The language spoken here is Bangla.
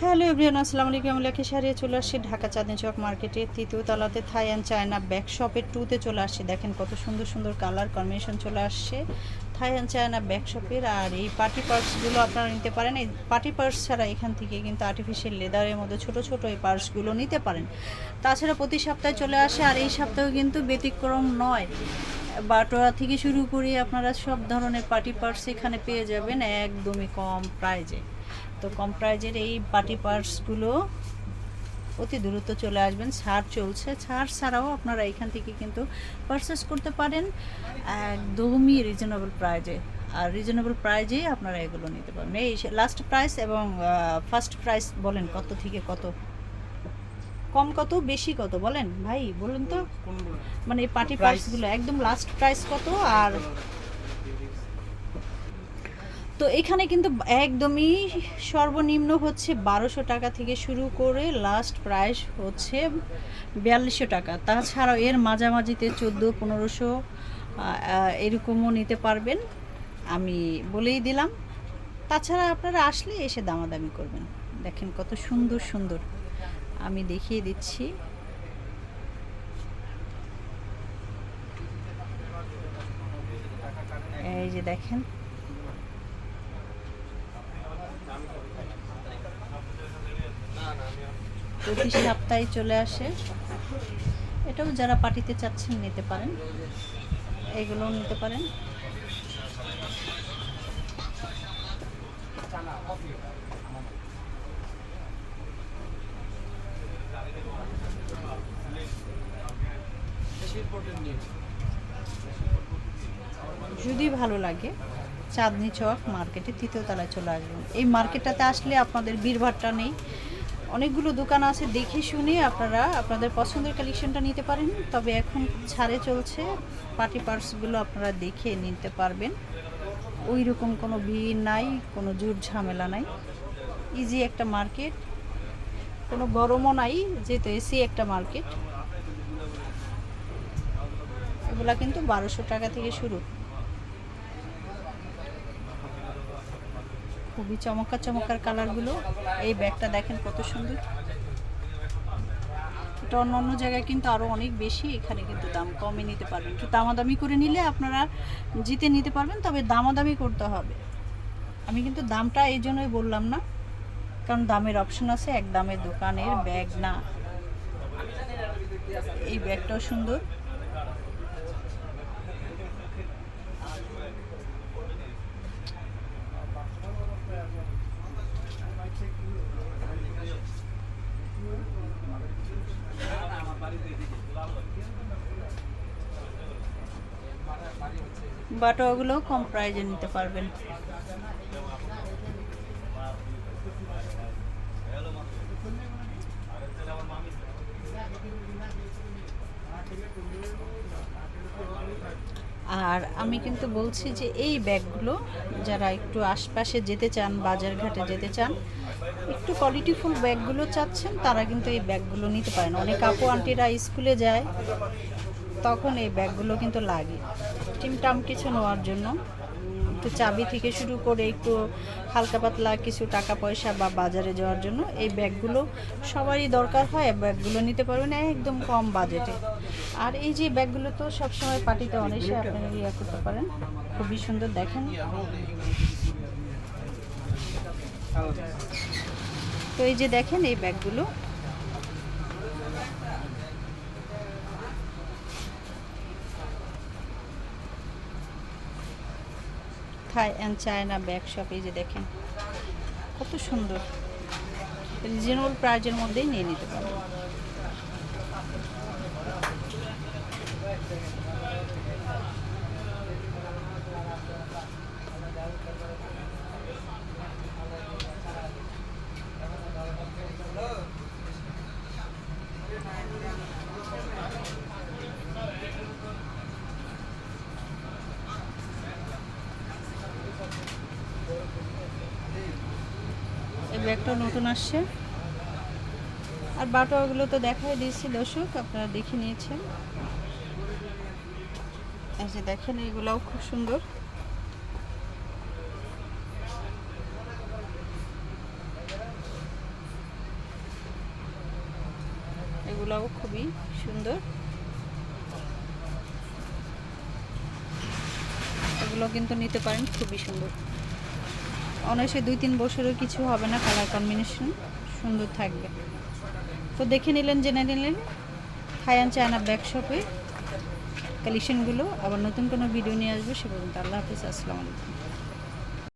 হ্যালো এভরিওয়ান, আসসালামু আলাইকুম। আমি লেখা সারিয়ে চলে আসছি ঢাকা চাঁদনি চক মার্কেটের তৃতীয় তলাতে থাই অ্যান্ড চায়না ব্যাক শপের 2-তে চলে আসছি। দেখেন কত সুন্দর সুন্দর কালার কম্বিনেশন চলে আসছে থাই অ্যান্ড চায়না ব্যাক শপের। আর এই পার্টি পার্সগুলো আপনারা নিতে পারেন। এই পার্টি পার্স ছাড়া এখান থেকে কিন্তু আর্টিফিশিয়াল লেদারের মধ্যে ছোট ছোট এই পার্সগুলো নিতে পারেন। তাছাড়া প্রতি সপ্তাহে চলে আসে, আর এই সপ্তাহেও কিন্তু ব্যতিক্রম নয়। বাটোয়া থেকে শুরু করে আপনারা সব ধরনের পার্টি পার্স এখানে পেয়ে যাবেন একদমই কম প্রাইজে। তো কম প্রাইজের এই পার্টি পার্সগুলো অতি দ্রুত চলে আসবেন। ছাড় চলছে, ছাড় ছাড়াও আপনারা এখান থেকে কিন্তু পারচেস করতে পারেন একদমই রিজনেবল প্রাইজে। আর রিজনেবল প্রাইজেই আপনারা এগুলো নিতে পারবেন। এই লাস্ট প্রাইস এবং ফার্স্ট প্রাইস বলেন কত থেকে কত, কম কত বেশি কত বলেন ভাই, বলুন তো। মানে এই পার্টি পার্সগুলো একদম লাস্ট প্রাইস কত? আর তো এখানে কিন্তু একদমই সর্বনিম্ন হচ্ছে 1200 টাকা থেকে শুরু করে লাস্ট প্রাইস হচ্ছে 4200 টাকা। তাছাড়াও এর মাঝামাঝিতে 1400-1500 এরকমও নিতে পারবেন, আমি বলেই দিলাম। তাছাড়া আপনারা আসলে এসে দামাদামি করবেন। দেখেন কত সুন্দর সুন্দর, আমি দেখিয়ে দিচ্ছি। এই যে দেখেন, প্রতি সপ্তাহে চলে আসে। এটাও যারা পার্টিতে চাচ্ছেন নিতে পারেন, এগুলোও নিতে পারেন। যদি ভালো লাগে চাঁদনি চক মার্কেটে তৃতীয় তলায় চলে আসবেন। এই মার্কেটটাতে আসলে আপনাদের ভিড়ভাট্টা নেই, অনেকগুলো দোকান আছে, দেখে শুনে আপনারা আপনাদের পছন্দের কালেকশনটা নিতে পারেন। তবে এখন ছাড়ে চলছে, পার্টি পার্সগুলো আপনারা দেখে নিতে পারবেন। ওই রকম কোনো ভিড় নাই, কোনো জোর ঝামেলা নাই, ইজি একটা মার্কেট, কোনো গরমও নাই, যেহেতু এসি একটা মার্কেট। এগুলা কিন্তু 1200 টাকা থেকে শুরু। খুবই চমৎকার চমৎকার কালারগুলো। এই ব্যাগটা দেখেন কত সুন্দর। এটা অন্য অন্য জায়গায় কিন্তু আরও অনেক বেশি, এখানে কিন্তু দাম কমে নিতে পারবেন। একটু দামাদামি করে নিলে আপনারা জিতে নিতে পারবেন, তবে দামাদামি করতে হবে। আমি কিন্তু দামটা এই জন্যই বললাম না, কারণ দামের অপশন আছে, এক দামের দোকানের ব্যাগ না। এই ব্যাগটাও সুন্দর। বাটোয়াগুলো কম প্রাইজে নিতে পারবেন। আর আমি কিন্তু বলছি যে এই ব্যাগগুলো যারা একটু আশপাশে যেতে চান, বাজারঘাটে যেতে চান, একটু কোয়ালিটিফুল ব্যাগগুলো চাচ্ছেন, তারা কিন্তু এই ব্যাগগুলো নিতে পারেন। অনেক আপু আন্টিরা স্কুলে যায়, তখন এই ব্যাগগুলো কিন্তু লাগে টিমটাম কিছু নেওয়ার জন্য। একটু চাবি থেকে শুরু করে একটু হালকা পাতলা কিছু টাকা পয়সা বা বাজারে যাওয়ার জন্য এই ব্যাগগুলো সবারই দরকার হয়। ব্যাগগুলো নিতে পারবেন একদম কম বাজেটে। আর এই যে ব্যাগগুলো তো সবসময় পার্টিতে অনেসে আপনারা ইয়া করতে পারেন। খুবই সুন্দর, দেখেন। তো এই যে দেখেন এই ব্যাগগুলো, থাই অ্যান্ড চায়না ব্যাগ শপ। এই যে দেখেন কত সুন্দর, রিজনেবল প্রাইজের মধ্যেই নিয়ে নিতে পারবেন। এই ব্যাগটা নতুন আসছে। আর বাটোয়াগুলো তো দেখাই দিয়েছি দর্শক, আপনারা দেখে নিয়েছেন। এই যে দেখেন এগুলাও খুব সুন্দর। এগুলোও খুবই সুন্দর, এগুলো কিন্তু নিতে পারেন, খুবই সুন্দর। অনায়াসে 2-3 বছরও কিছু হবে না, কালার কম্বিনেশন সুন্দর থাকবে। তো দেখে নিলেন, জেনে নিলেন থাই অ্যান্ড চায়না ব্যাগ শপে কালেকশনগুলো। আবার নতুন কোনো ভিডিও নিয়ে আসবো, সে পর্যন্ত আল্লাহ হাফিজ, আসসালামু আলাইকুম।